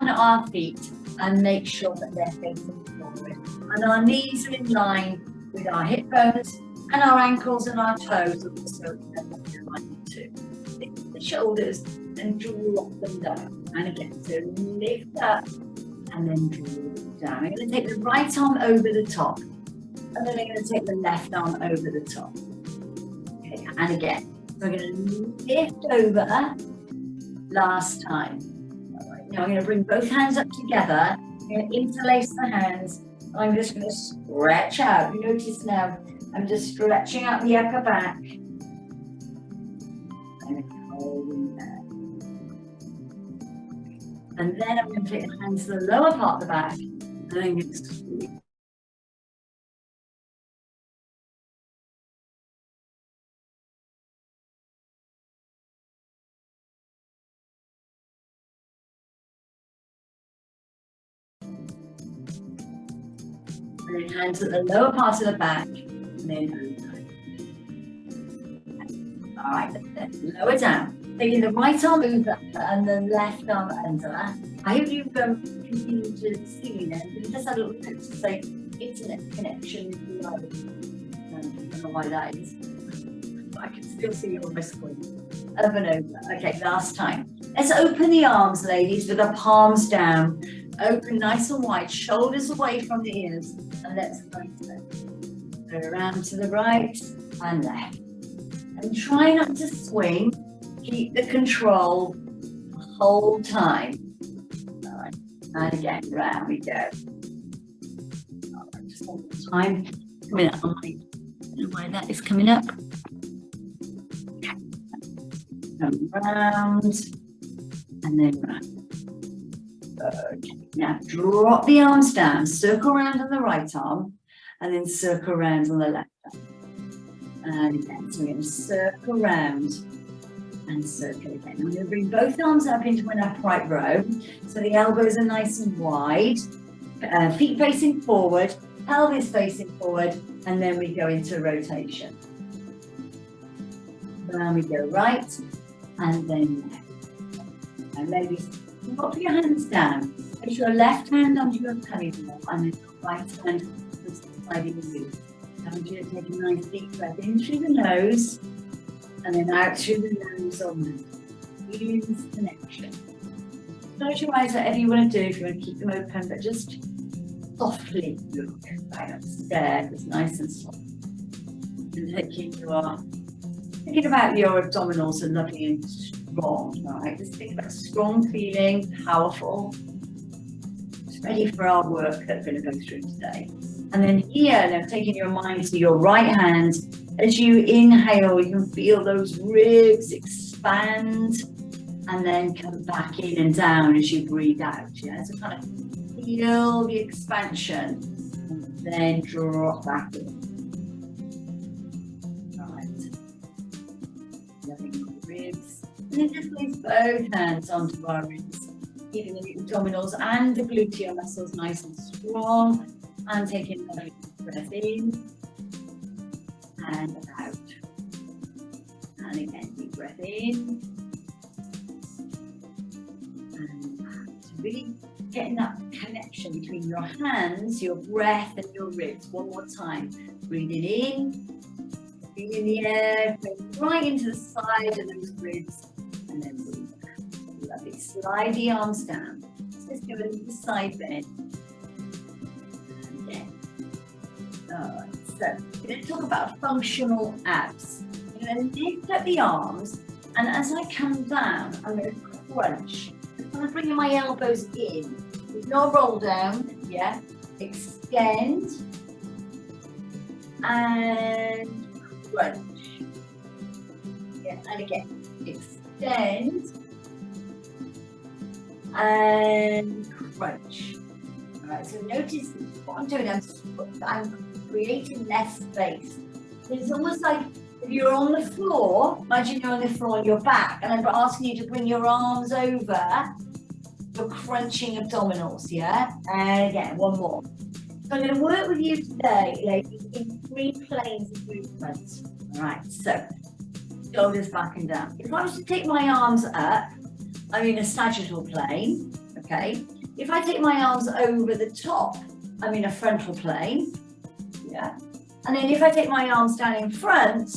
our feet and make sure that they're facing forward. And our knees are in line with our hip bones, and our ankles and our toes are also in line too. Lift the shoulders and drop them down. And again, so lift up and then drop down. I'm going to take the right arm over the top, and then I'm going to take the left arm over the top. Okay, and again, so I'm going to lift over last time. All right, now I'm going to bring both hands up together. I'm going to interlace the hands. I'm just going to stretch out. You notice now, I'm just stretching out the upper back. And holding there. And then I'm going to take the hands to the lower part of the back. And I'm going to squeeze. And then hands at the lower part of the back, and then over. All right, then lower down. Taking the right arm over and the left arm under. I hope you've continued to see me then. We just had a little note to say internet connection is low. I don't know why that is. I can still see your wrist point. Over and over. Okay, last time. Let's open the arms, ladies, with the palms down. Open nice and wide, shoulders away from the ears, and let's go around to the right and left. And try not to swing, keep the control the whole time. All right, and again, round we go. All right, just one more time. Coming up on my, I don't know why that is coming up. Okay. And round, and then round. Okay, now drop the arms down, circle around on the right arm, and then circle around on the left arm. And again, so we're going to circle around and circle again. I'm going to bring both arms up into an upright row, so the elbows are nice and wide, feet facing forward, pelvis facing forward, and then we go into rotation. Then we go right, and then left. And ladies, drop your hands down. Place your left hand under your tummy ball and then your right hand is sliding the loop. I want you to take a nice deep breath in through the nose and then out through the nose only. Use connection. Close your eyes, whatever you want to do, if you want to keep them open, but just softly look right upstairs. It's nice and soft. And thinking about your abdominals are lovely and strong, right? Just think about strong feeling, powerful. It's ready for our work that we're going to go through today. And then here, now taking your mind to your right hand, as you inhale, you can feel those ribs expand and then come back in and down as you breathe out. Yeah, so kind of feel the expansion and then drop back in. And then just place both hands onto our ribs, keeping the abdominals and the gluteal muscles nice and strong, and taking another deep breath in and out. And again, deep breath in and out. So really getting that connection between your hands, your breath, and your ribs. One more time. Breathing in, breathing in the air, going right into the side of those ribs. And then breathe out. Lovely. Slide the arms down. Just give it a little side bend. And again. Alright, so we're going to talk about functional abs. I'm going to lift up the arms, and as I come down, I'm going to crunch. I'm going to bring my elbows in. There's no roll down, yeah? Extend and crunch. Yeah, and again, extend and crunch. All right, so notice what I'm doing, I'm creating less space. It's almost like if you're on the floor, imagine you're on the floor on your back, and I'm asking you to bring your arms over, you're crunching abdominals, yeah? And again, one more. So I'm going to work with you today, ladies, in 3 planes of movement. All right, so shoulders back and down. If I was to take my arms up, I'm in a sagittal plane, okay? If I take my arms over the top, I'm in a frontal plane, yeah. And then if I take my arms down in front,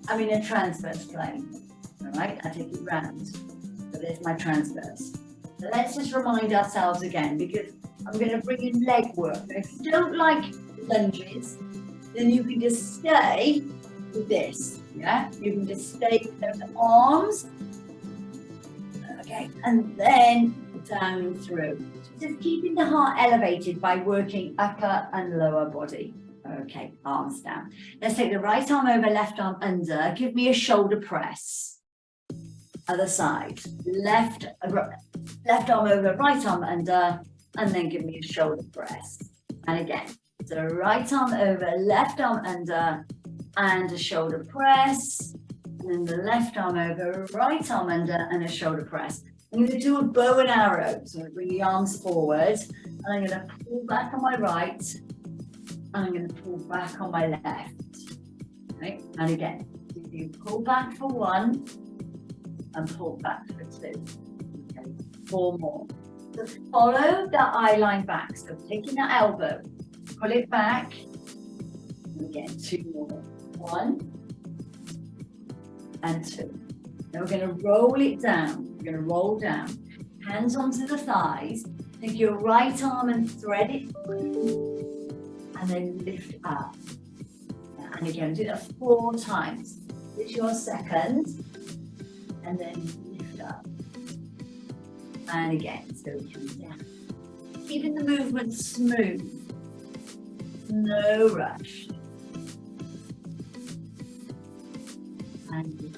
I'm in a transverse plane, all right? I take it round. So there's my transverse. So let's just remind ourselves again, because I'm going to bring in leg work. And if you don't like lunges, then you can just stay with this, yeah? You can just stay with those arms, okay, and then down through. Just keeping the heart elevated by working upper and lower body. Okay, arms down. Let's take the right arm over, left arm under. Give me a shoulder press. Other side. Left arm over, right arm under, and then give me a shoulder press. And again, so right arm over, left arm under, and a shoulder press. And then the left arm over, right arm under, and a shoulder press. I'm going to do a bow and arrow. So I'm going to bring the arms forward, and I'm going to pull back on my right, and I'm going to pull back on my left. Okay? And again, you pull back for one, and pull back for two. Okay? 4 more. So follow that eye line back. So taking that elbow, pull it back, and again, 2 more. 1 and 2. Now we're going to roll it down. We're going to roll down. Hands onto the thighs. Take your right arm and thread it through, and then lift up. And again, do that 4 times. This is your second, and then lift up. And again, so come down. Keeping the movement smooth. No rush. And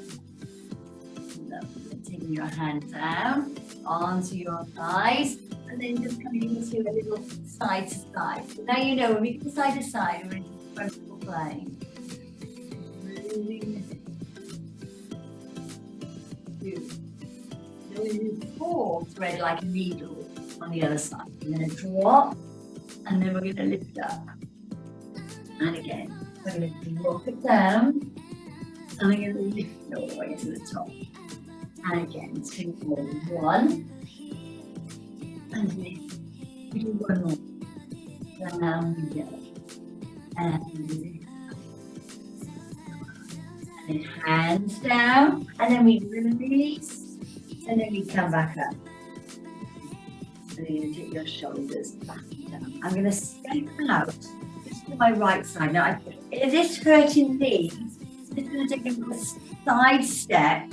taking your hand down onto your thighs, and then just coming into a little side to side. So now you know when we go side to side, we're in frontal plane. Moving to 4, thread like a needle on the other side. We're going to drop, and then we're going to lift up. And again, we're going to drop it down, and I'm going to lift it all the way to the top. And again, 2 more. 1, and lift. We do 1 more. Down we go. And lift. And then hands down, and then we release, and then we come back up. And then you're going to take your shoulders back and down. I'm going to step out to my right side. Now, this hurting knee, just going to take a little side step,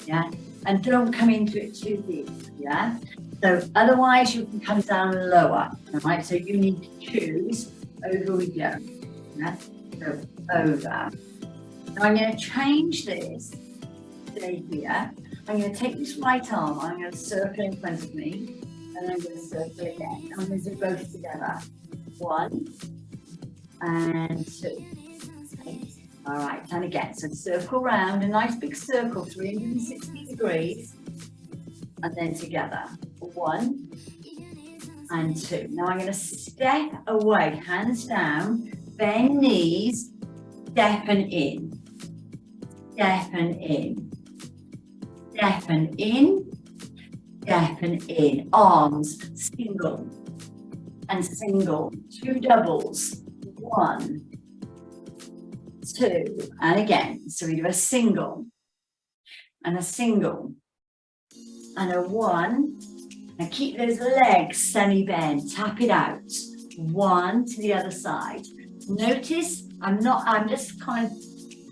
yeah, and don't come into it too deep, yeah. So otherwise you can come down lower, all right. So you need to choose. Over we go, yeah. So over. Now I'm going to change this. Stay here. I'm going to take this right arm. I'm going to circle in front of me, and I'm going to circle again. I'm going to do both together. 1 and 2. Okay. All right, and again, so circle round, a nice big circle, 360 degrees, and then together. 1 and 2. Now I'm going to step away, hands down, bend knees, step and in, step and in, step and in, step and in. Arms, single and single, 2 doubles, 1, 2, and again, so we do a single, and a single, and a 1, and keep those legs semi-bent, tap it out, 1 to the other side. Notice I'm just kind of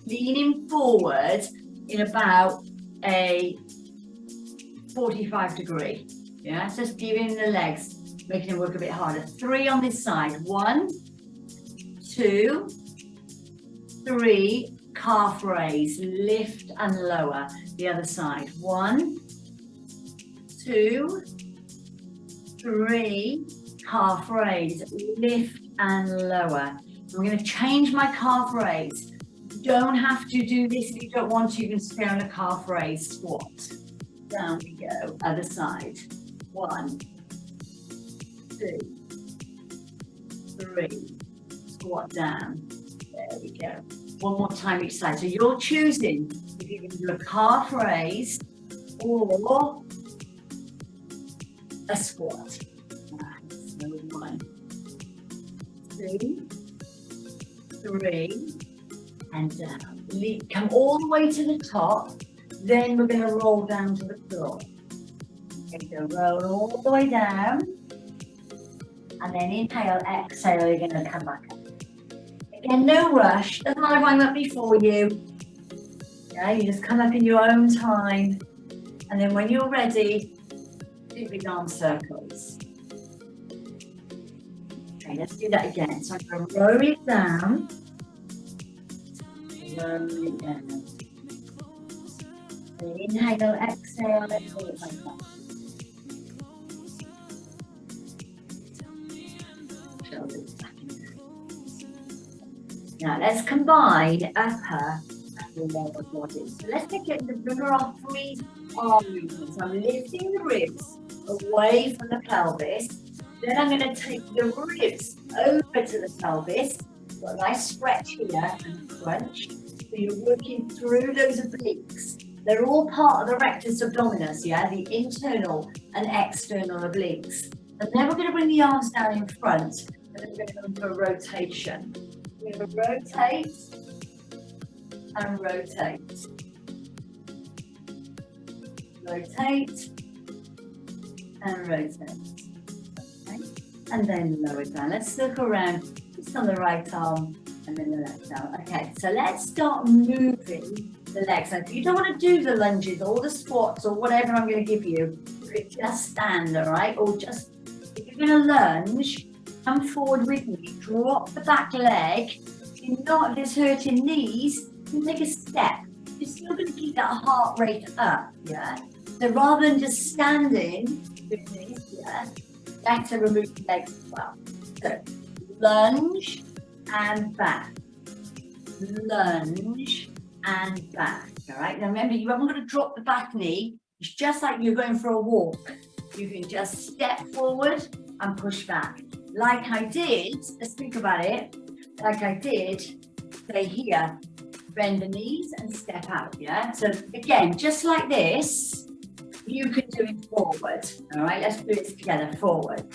leaning forward in about a 45 degree, yeah, just giving the legs, making them work a bit harder. 3 on this side, 1, 2, 3, calf raise, lift and lower. The other side, 1, 2, 3, calf raise, lift and lower. I'm going to change my calf raise. You don't have to do this if you don't want to. You can stay on a calf raise squat. Down we go. Other side. 1, 2, 3. Squat down. There we go. 1 more time each side. So you're choosing if you can do a calf raise or a squat. So 1, 2, 3, and down. Come all the way to the top, then we're going to roll down to the floor. Okay, so roll all the way down, and then inhale, exhale, you're going to come back up. Again, no rush, doesn't matter if I'm up before you. Yeah, you just come up in your own time, and then when you're ready, do big arm circles. Okay, let's do that again. So I'm going to roll it down. Roll it down. And inhale, exhale, let's roll it like that. Shoulders back in there. Now let's combine upper and lower body. So let's take it bring our 3 arm movements. I'm lifting the ribs away from the pelvis. Then I'm going to take the ribs over to the pelvis. Got a nice stretch here and crunch. So you're working through those obliques. They're all part of the rectus abdominis, yeah, the internal and external obliques. And then we're going to bring the arms down in front, and then we're going to go into a rotation. We're going to rotate and rotate. Rotate and rotate. Okay. And then lower down. Let's circle around just on the right arm and then the left arm. Okay, so let's start moving the legs. Now, if you don't want to do the lunges or the squats or whatever I'm going to give you, you could just stand, all right? Or just, if you're going to lunge, come forward with me, drop the back leg. If you're not, if it's hurting knees, you can take a step. You're still going to keep that heart rate up, yeah? So rather than just standing with this, yeah, better remove the legs as well. So lunge and back. Lunge and back. All right. Now remember, you haven't got to drop the back knee. It's just like you're going for a walk. You can just step forward and push back. Like I did, let's think about it. Like I did, say here, bend the knees and step out. Yeah. So again, just like this, you can do it forward. All right. Let's do it together. Forward.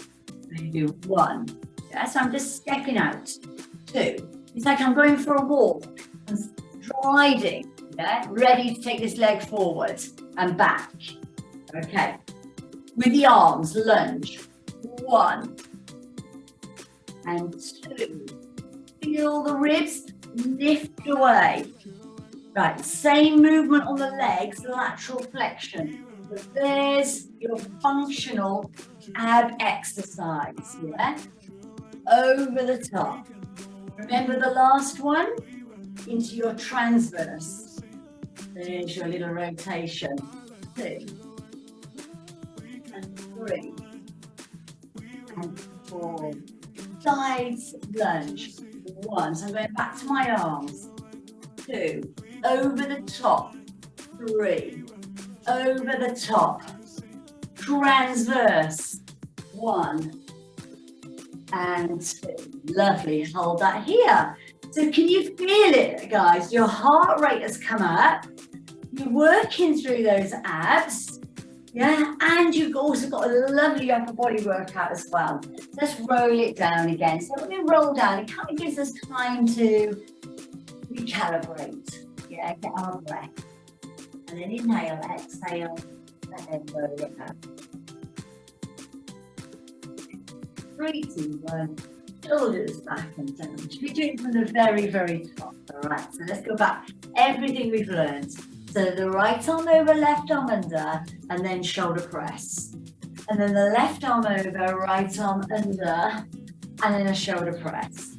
And do 1. Yeah. So I'm just stepping out. 2. It's like I'm going for a walk. I'm striding, yeah, ready to take this leg forward and back. Okay, with the arms, lunge. 1 and 2. Feel the ribs lift away. Right, same movement on the legs, lateral flexion. So there's your functional ab exercise, yeah? Over the top. Remember the last one? Into your transverse. There's your little rotation. 2 and 3 and 4. Sides lunge. 1. So I'm going back to my arms. 2. Over the top. 3. Over the top. Transverse. 1 and 2. Lovely. Hold that here. So can you feel it, guys? Your heart rate has come up. You're working through those abs. Yeah, and you've also got a lovely upper body workout as well. Let's roll it down again. So when we roll down, it kind of gives us time to recalibrate. Yeah, get our breath. And then inhale, exhale, and then roll it up. 3, 2, 1. Shoulders back and down. Should we do it from the very, very top? All right, so let's go back. Everything we've learned. So the right arm over, left arm under, and then shoulder press. And then the left arm over, right arm under, and then a shoulder press.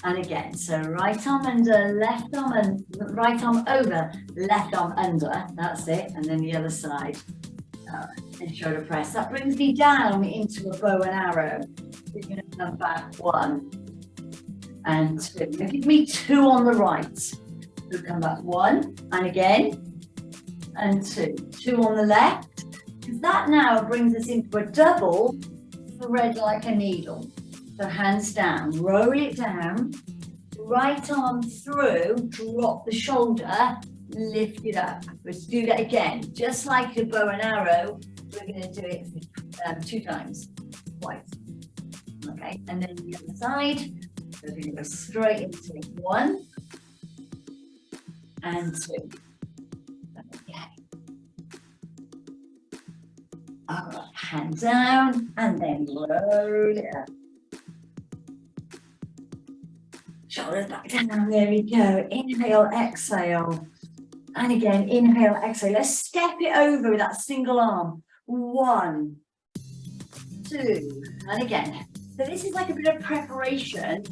And again, so right arm under, left arm and right arm over, left arm under. That's it. And then the other side. And shoulder press. That brings me down into a bow and arrow. You're going to come back 1 and 2. Now give me 2 on the right. So come back 1 and again and 2. 2 on the left. Because that now brings us into a double thread like a needle. So hands down, roll it down. Right arm through, drop the shoulder, lift it up. Let's do that again. Just like the bow and arrow, we're going to do it 2 times, twice. Okay, and then the other side. So we're going to go straight into 1 and 2. Okay. All right, hand down and then roll it up. Shoulders back down, there we go. Inhale, exhale. And again, inhale, exhale. Let's step it over with that single arm. 1, 2, and again. So this is like a bit of preparation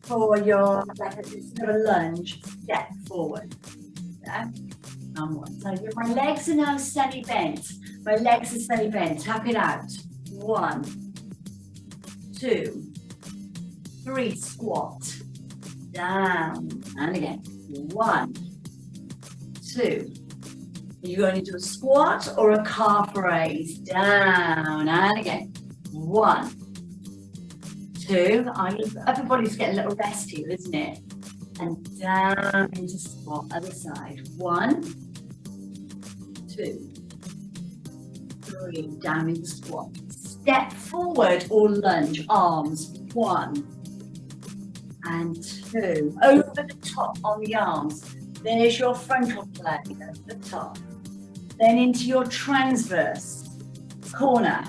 for your, like a sort of a lunge, step forward. Yeah? And 1. So my legs are now semi-bent. My legs are semi-bent. Tap it out. 1, 2, 3, squat. Down. And again. 1, 2. You're going to do a squat or a calf raise. Down. And again. 1, 2. Upper body's getting a little rest here, isn't it? And down into squat, other side. 1, 2, 3. Down into squat. Step forward or lunge, arms. 1 and 2. Over the top on the arms. There's your frontal plane at the top. Then into your transverse. Corner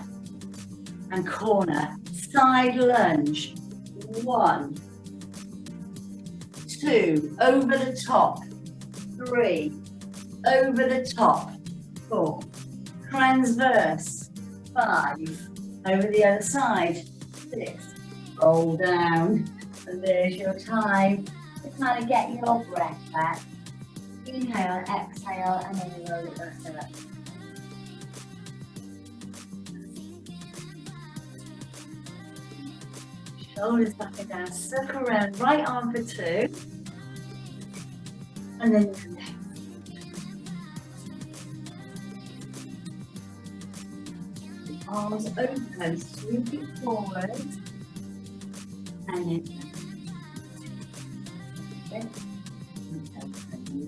and corner. Side lunge. 1, 2. Over the top. 3. Over the top. 4. Transverse. 5. Over the other side. 6. Roll down. And there's your time to kind of get your breath back. Inhale, exhale, and then roll it back up. Shoulders back and down, circle around, right arm for 2. And then your left. Arms open, sweep it forward. And then okay.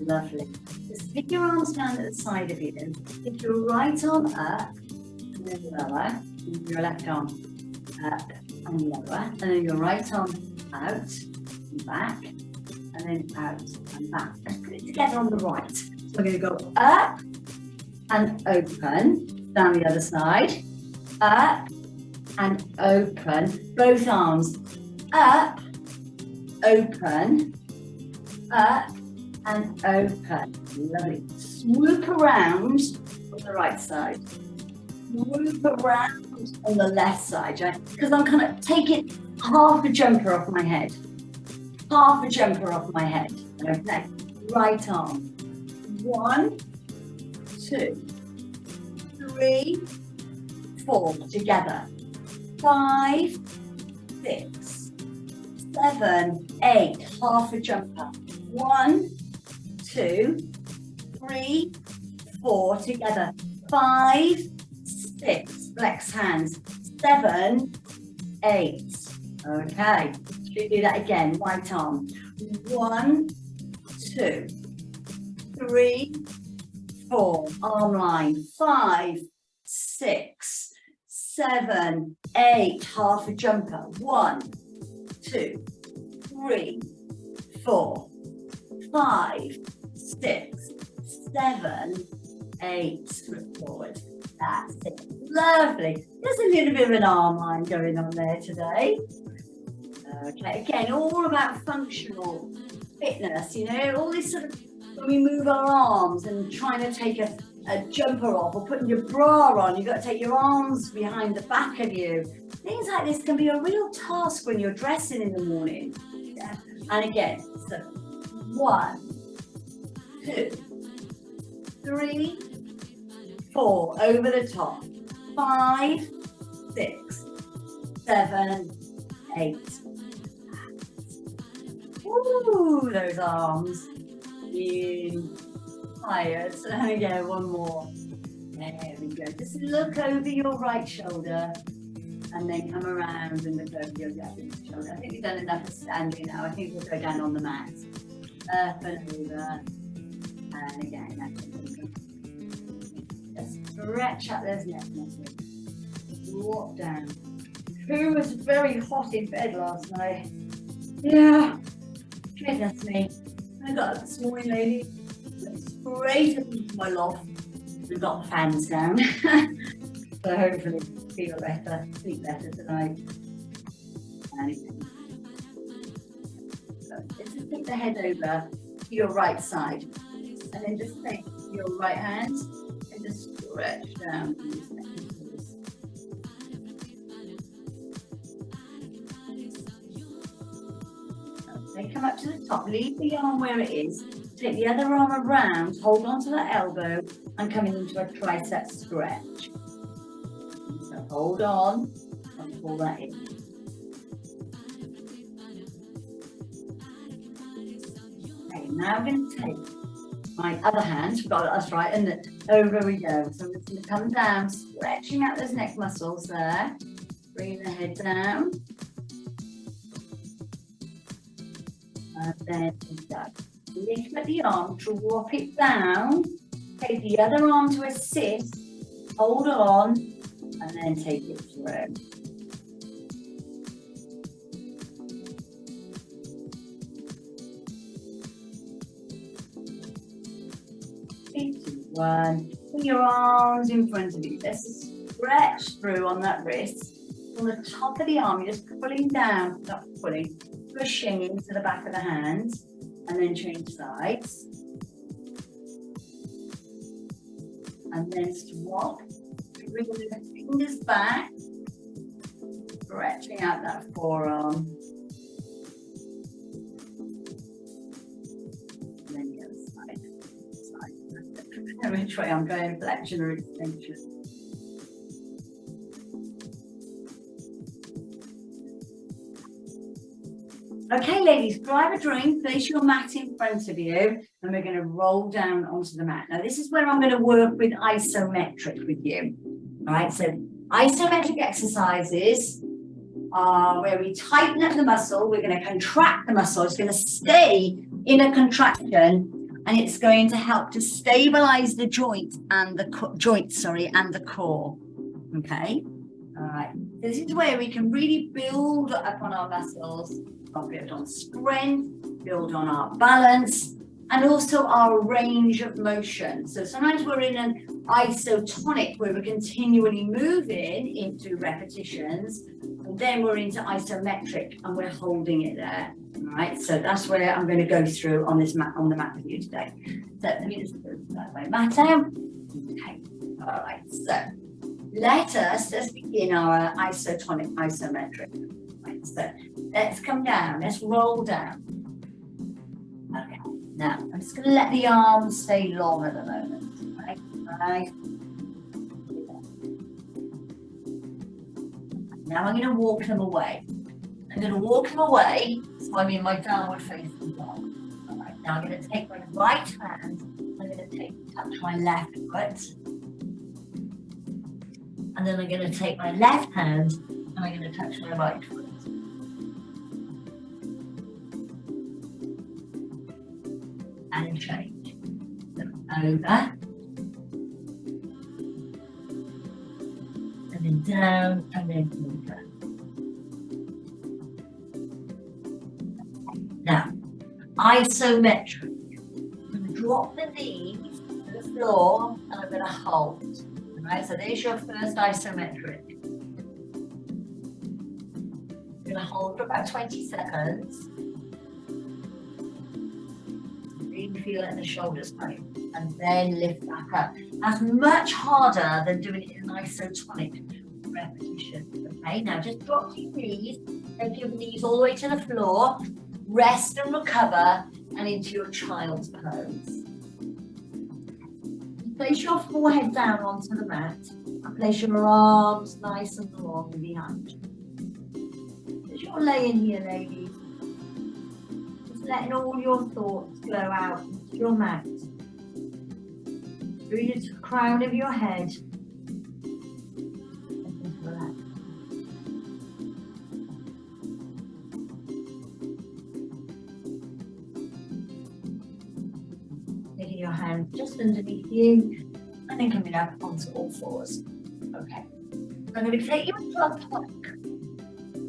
Lovely. Just pick your arms down at the side of you then. Pick your right arm up and then lower. And your left arm up and lower. And then your right arm out and back. And then out and back. Let's put it together on the right. So we're going to go up and open. Down the other side. Up and open. Both arms. Up, open, up and open. Lovely. Swoop around on the right side. Swoop around on the left side, right? Because I'm kind of taking half a jumper off my head. Half a jumper off my head. Okay. Right arm. 1, 2, 3, 4. Together. 5, 6. 7, 8, half a jumper. 1, 2, 3, 4, together. 5, 6, flex hands. 7, 8. Okay, should we do that again? Right arm. 1, 2, 3, 4. Arm line. 5, 6, 7, 8, half a jumper. 1, 2, 3, 4, 5, 6, 7, 8. Flip forward. That's it. Lovely. There's a little bit of an arm line going on there today. Okay, again, all about functional fitness, you know, all this sort of, when we move our arms and trying to take a jumper off or putting your bra on, you've got to take your arms behind the back of you. Things like this can be a real task when you're dressing in the morning. Yeah? And again, so 1, 2, 3, 4, over the top. 5, 6, 7, 8. Ooh, those arms. Tired. And again, one more. There we go. Just look over your right shoulder and then come around and look over your left shoulder. I think we've done enough of standing now. I think we'll go down on the mat. Up and over. And again, just stretch out those neck muscles. drop down. Who was very hot in bed last night? Yeah, goodness me. I got up this morning, lady, went straight up into my loft. We've got the fans down. So hopefully feel better, sleep better tonight. Anyway. So let's just take the head over to your right side. And then just take your right hand and just stretch down. Okay, come up to the top, leave the arm where it is, take the other arm around, hold on to that elbow and coming into a tricep stretch. So hold on and pull that in. Okay, now I'm going to take my other hand, that's right, and over we go. So I'm just going to come down, stretching out those neck muscles there, bring the head down. And then lift up the arm, drop it down, take the other arm to assist, hold on, and then take it through. 3, 2, 1. Put your arms in front of you. Let's stretch through on that wrist. From the top of the arm, you're just pulling down, not pulling, pushing into the back of the hands, and then change sides. And then swap. Bring the fingers back, stretching out that forearm. And then the other side. Which way I'm going, flexion or extension. Okay, ladies, grab a drink, place your mat in front of you, and we're going to roll down onto the mat. Now, this is where I'm going to work with isometric with you. All right, so isometric exercises are where we tighten up the muscle, we're going to contract the muscle, it's going to stay in a contraction, and it's going to help to stabilize the joint and the and the core. Okay, all right. This is where we can really build up on our muscles, build on strength, build on our balance, and also our range of motion. So sometimes we're in an isotonic where we're continually moving into repetitions, and then we're into isometric and we're holding it there. All right, so that's where I'm going to go through on this mat, on the mat with you today. So let me just put my mat down. Okay, all right, so let's begin our isotonic isometric. Right, so let's come down, let's roll down. Okay, now I'm just going to let the arms stay long at the moment. Right, right. Now I'm going to walk them away. I'm going to walk them away, so I'm in my downward facing dog. All right, now I'm going to take my right hand, I'm going to touch my left foot. And then I'm going to take my left hand, and I'm going to touch my right foot. And change. So over. And then down, and then over. Now, isometric. I'm going to drop the knees to the floor, and I'm going to hold. All right, so there's your first isometric. You're going to hold for about 20 seconds. Really feel it in the shoulders tight, and then lift back up. That's much harder than doing it in an isotonic repetition. Okay, now just drop your knees, take your knees all the way to the floor, rest and recover, and into your child's pose. Place your forehead down onto the mat and place your arms nice and long behind you. As you're laying here, ladies, just letting all your thoughts flow out into your mat, through the crown of your head, and just relax. Taking your hand just underneath you, and then coming up onto all fours. Okay. I'm going to take you into a plank.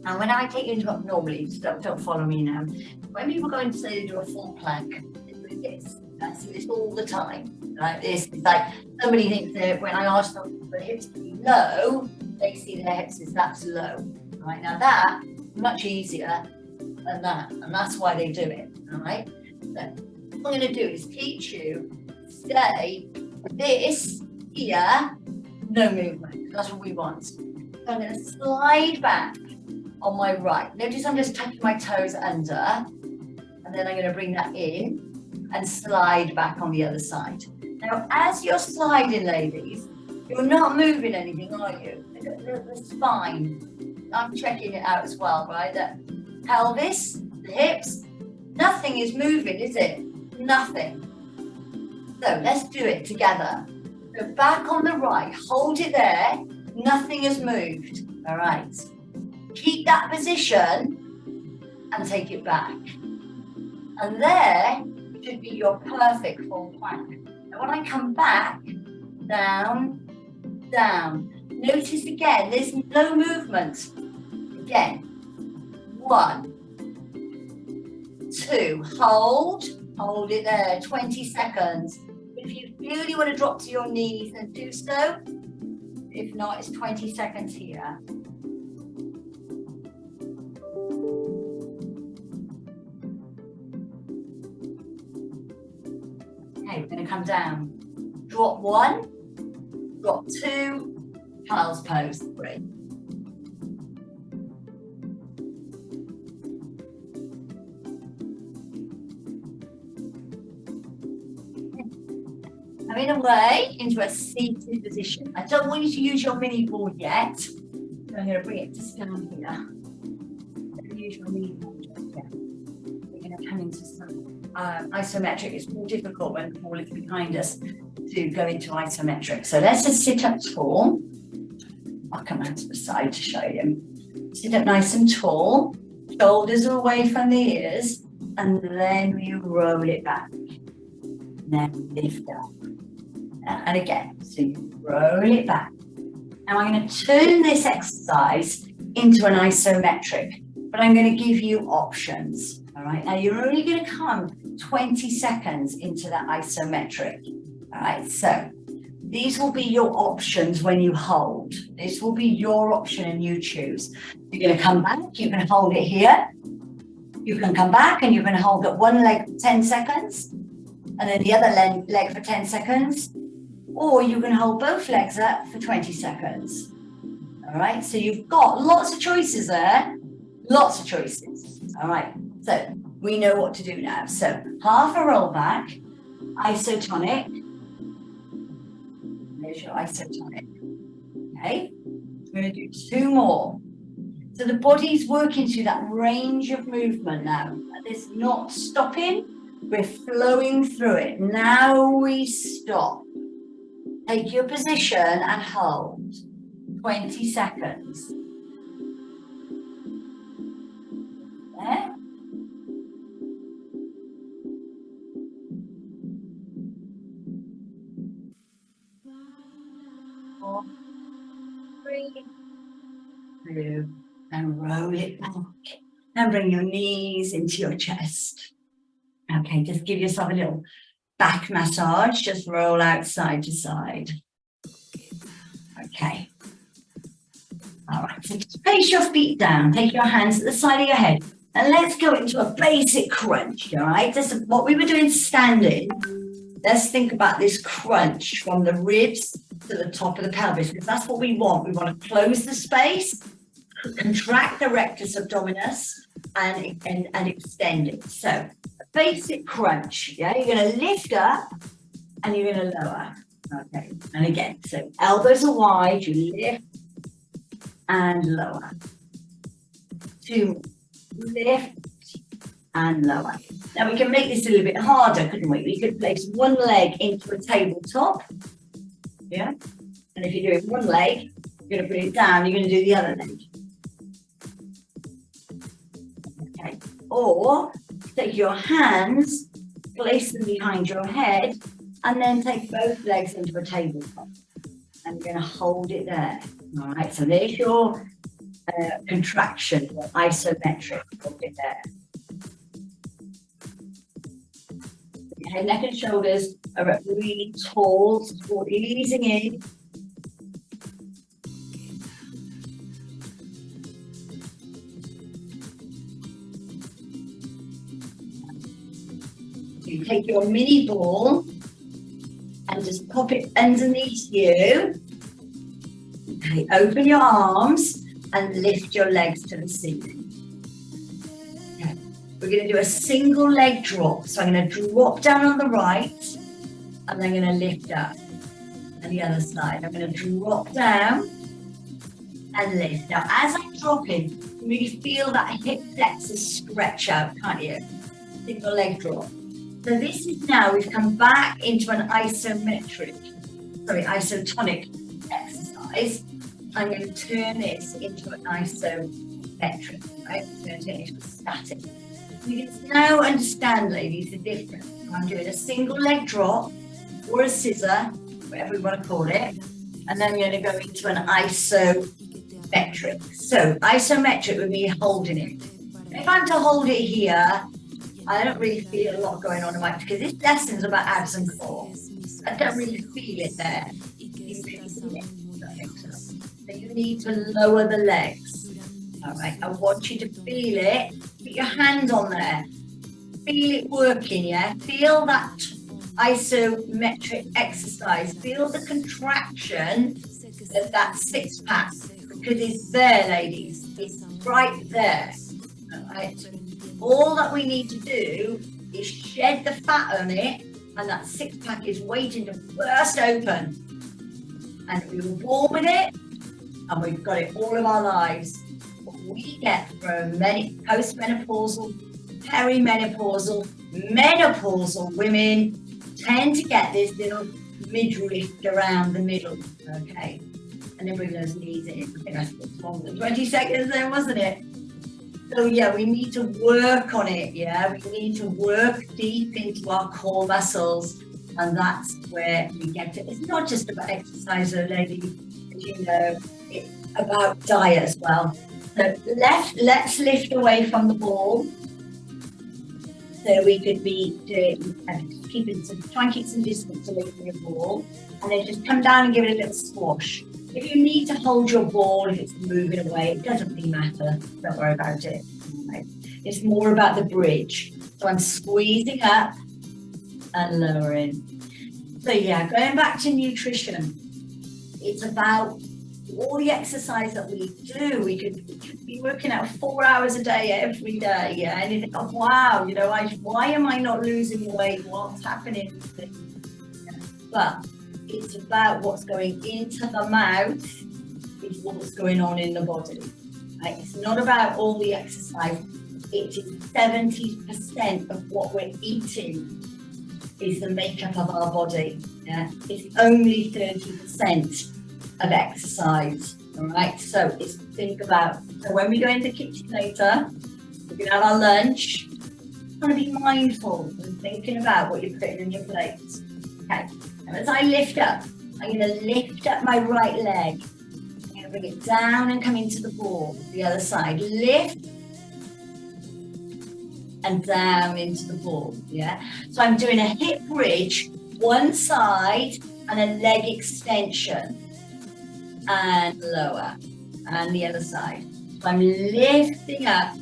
And when I take you into a, normally, don't follow me now. When people go and say they do a full plank, they do this. I see this all the time. Like this. It's like somebody thinks that when I ask them for hips to be low, they see their hips as that's low. Right, now that much easier than that, and that's why they do it. All right. So what I'm going to do is teach you stay this here, no movement. That's what we want. So I'm going to slide back on my right. Notice I'm just tucking my toes under, and then I'm going to bring that in and slide back on the other side. Now, as you're sliding, ladies, you're not moving anything, are you? The spine, I'm checking it out as well, right? The pelvis, the hips, nothing is moving, is it? Nothing. So let's do it together. So back on the right, hold it there, nothing has moved. All right. Keep that position and take it back. And there should be your perfect full plank. Now when I come back, down, down. Notice again, there's no movement. Again, 1, 2, hold it there, 20 seconds. If you really want to drop to your knees, then do so. If not, it's 20 seconds here. Okay, we're going to come down. Drop 1, drop 2, child's pose 3. Coming away into a seated position. I don't want you to use your mini board yet. So I'm going to bring it just down here. Don't use your mini board just yet. We're going to come into some isometric. It's more difficult when the ball is behind us to go into isometric. So let's just sit up tall. I'll come out to the side to show you. Sit up nice and tall. Shoulders are away from the ears. And then we roll it back. Then lift up. And again, so you roll it back. Now I'm going to turn this exercise into an isometric, but I'm going to give you options. All right, now you're only going to come 20 seconds into that isometric. All right, so these will be your options when you hold. This will be your option and you choose. You're going to come back, you can hold it here. You can come back and you're going to hold it one leg for 10 seconds and then the other leg for 10 seconds. Or you can hold both legs up for 20 seconds. All right, so you've got lots of choices there, lots of choices. All right, so we know what to do now. So half a roll back, isotonic. There's your isotonic. Okay, we're going to do 2 more. So the body's working through that range of movement now. It's not stopping, we're flowing through it. Now we stop. Take your position and hold 20 seconds. There. 4, 3, 2, and roll it back. And bring your knees into your chest. Okay, just give yourself a little back massage, just roll out side to side. Okay. All right, so just place your feet down, take your hands at the side of your head, and let's go into a basic crunch, all right? This is what we were doing standing. Let's think about this crunch from the ribs to the top of the pelvis, because that's what we want. We want to close the space, contract the rectus abdominis, and extend it. So, basic crunch, yeah? You're going to lift up and you're going to lower. Okay, and again, so elbows are wide, you lift and lower. 2, lift and lower. Now we can make this a little bit harder, couldn't we? We could place one leg into a tabletop, yeah? And if you're doing one leg, you're going to put it down, you're going to do the other leg. Okay, or take your hands, place them behind your head, and then take both legs into a tabletop. and you're going to hold it there. All right, so there's your contraction, your isometric. Hold it there. Your head, neck, and shoulders are at really tall, support easing in. You take your mini ball and just pop it underneath you. Okay, open your arms and lift your legs to the ceiling. Okay. We're going to do a single leg drop. So I'm going to drop down on the right and then I'm going to lift up. And the other side, I'm going to drop down and lift. Now, as I'm dropping, you really feel that hip flexors stretch out, can't you? Single leg drop. So this is now, we've come back into an isotonic exercise. I'm going to turn this into an isometric, right? I'm going to turn it into a static. You can now understand, ladies, the difference. I'm doing a single leg drop or a scissor, whatever we want to call it, and then I'm going to go into an isometric. So isometric would be holding it. If I'm to hold it here, I don't really feel a lot going on in my, because this lesson's about abs and core. I don't really feel it there. You really feel it. So you need to lower the legs. All right, I want you to feel it. Put your hand on there. Feel it working, yeah? Feel that isometric exercise. Feel the contraction of that six pack, because it's there, ladies. It's right there. All right. All that we need to do is shed the fat on it, and that six pack is waiting to burst open. And we were born with it, and we've got it all of our lives. What we get from many postmenopausal, perimenopausal, menopausal women tend to get this little midriff around the middle, okay? And then bring those knees in. I think I spent longer than 20 seconds then, wasn't it? So yeah, we need to work on it, yeah? We need to work deep into our core muscles, and that's where we get it. It's not just about exercise, though, ladies, as you know, it's about diet as well. So let's lift away from the ball. So we could be doing, try and keep some distance away from your ball, and then just come down and give it a little squash. If you need to hold your ball, if it's moving away, it doesn't really matter. Don't worry about it. Right? It's more about the bridge. So I'm squeezing up and lowering. So yeah, going back to nutrition, it's about all the exercise that we do. We could be working out 4 hours a day every day, yeah. And you think, oh wow, you know, why am I not losing weight? What's happening? But it's about what's going into the mouth is what's going on in the body. Right? It's not about all the exercise. It is 70% of what we're eating is the makeup of our body. Yeah? It's only 30% of exercise. All right. So it's think about. So when we go in the kitchen later, we're gonna have our lunch. You want to be mindful and thinking about what you're putting in your plate. Okay. And as I lift up, I'm going to lift up my right leg. I'm going to bring it down and come into the ball. The other side. Lift and down into the ball. Yeah. So I'm doing a hip bridge, one side, and a leg extension. And lower. And the other side. So I'm lifting up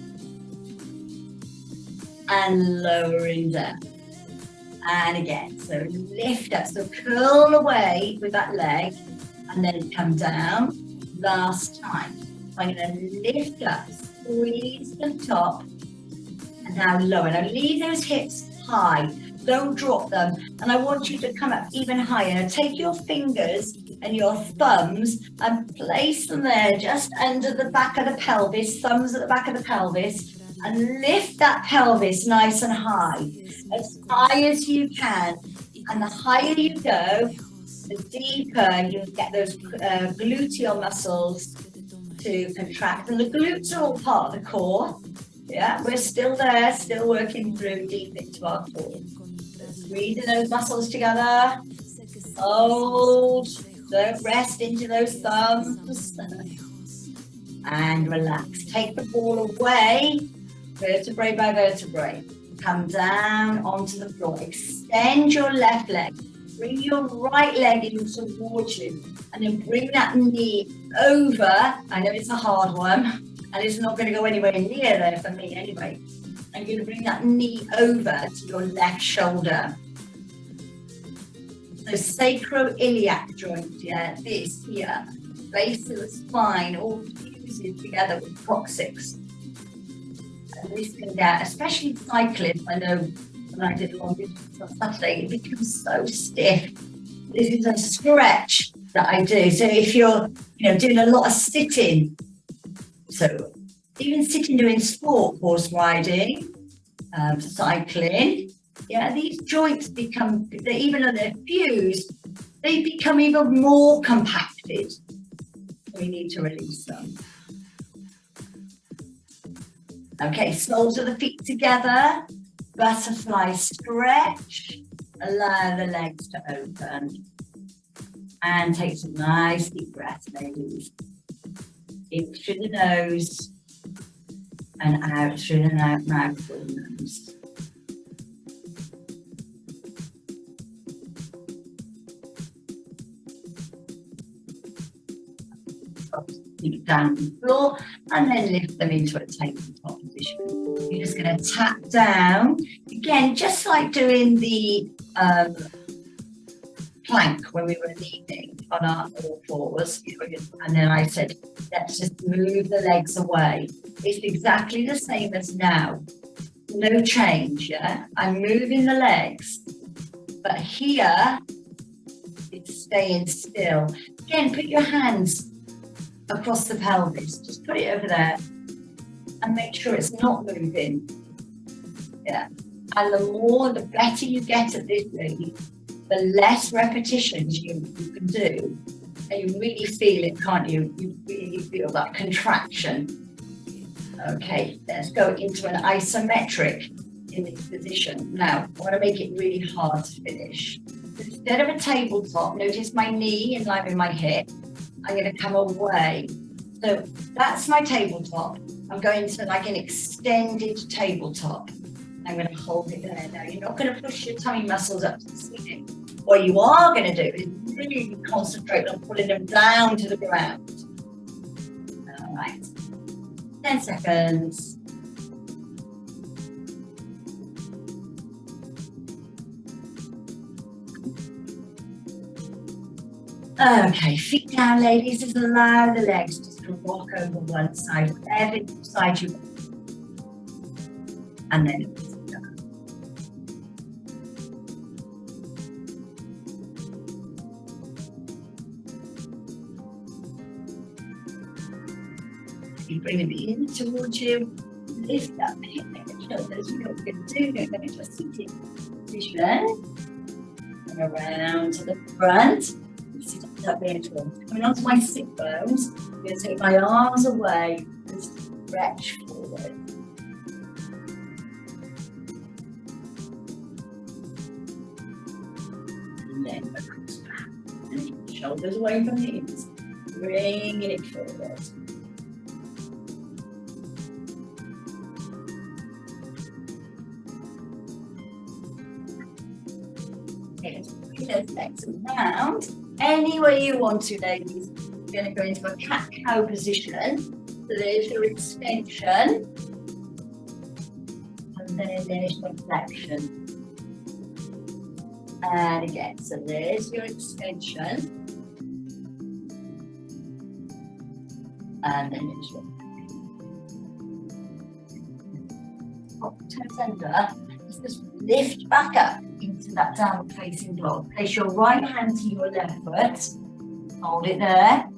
and lowering down. And again, so lift up, so curl away with that leg and then come down. Last time. So I'm going to lift up, squeeze the top, and now lower. Now leave those hips high, don't drop them. And I want you to come up even higher. Take your fingers and your thumbs and place them there just under the back of the pelvis, thumbs at the back of the pelvis. And lift that pelvis nice and high, as high as you can. And the higher you go, the deeper you get those gluteal muscles to contract. And the glutes are all part of the core. Yeah, we're still there, still working through deep into our core. So squeezing those muscles together. Hold Don't rest into those thumbs. And relax. Take the ball away, vertebrae by vertebrae. Come down onto the floor. Extend your left leg. Bring your right leg in towards you. And then bring that knee over. I know it's a hard one. And it's not going to go anywhere near there for me anyway. And you're going to bring that knee over to your left shoulder. The sacroiliac joint, yeah, this here. Base of the spine, all fuses together with coccyx. And this can get, especially cyclists, I know when I did a long distance on Saturday, it becomes so stiff. This is a stretch that I do. So if you're, doing a lot of sitting, so even sitting doing sport, horse riding, cycling, yeah, these joints become, even though they're fused, they become even more compacted. We need to release them. Okay, soles of the feet together, butterfly stretch, allow the legs to open. And take some nice deep breaths, ladies. In through the nose and out through the mouth through the nose. Feet down on the floor and then lift them into a tabletop position. You're just going to tap down again, just like doing the plank when we were leaning on our all fours. And then I said, let's just move the legs away. It's exactly the same as now. No change, yeah? I'm moving the legs, but here it's staying still. Again, put your hands across the pelvis, just put it over there and make sure it's not moving. Yeah, and the better you get at this, lady, the less repetitions you can do, and you really feel it, can't you? You really feel that contraction. Okay, let's go into an isometric in this position. Now, I want to make it really hard to finish. Instead of a tabletop, notice my knee in line with my hip. I'm going to come away. So that's my tabletop. I'm going to like an extended tabletop. I'm going to hold it there. Now, you're not going to push your tummy muscles up to the ceiling. What you are going to do is really concentrate on pulling them down to the ground. All right. 10 seconds. Okay, feet down, ladies. Just allow the legs just to rock over one side, whatever side you want. And then sit down. You bring them in towards you, lift up, hip and shoulders. You know what we're going to do. We're going to just sit in position and around to the front. Sit up there as well. Coming onto my sit bones, I'm going to take my arms away and stretch forward. And then across back. And shoulders away from the hips. Bringing it forward. Okay, let's bring those legs around. Any way you want to, ladies. You're going to go into a cat-cow position. So there's your extension. And then there's your flexion. And again, so there's your extension. And then there's your toes under. Just lift back up into that downward facing dog. Place your right hand to your left foot. Hold it there.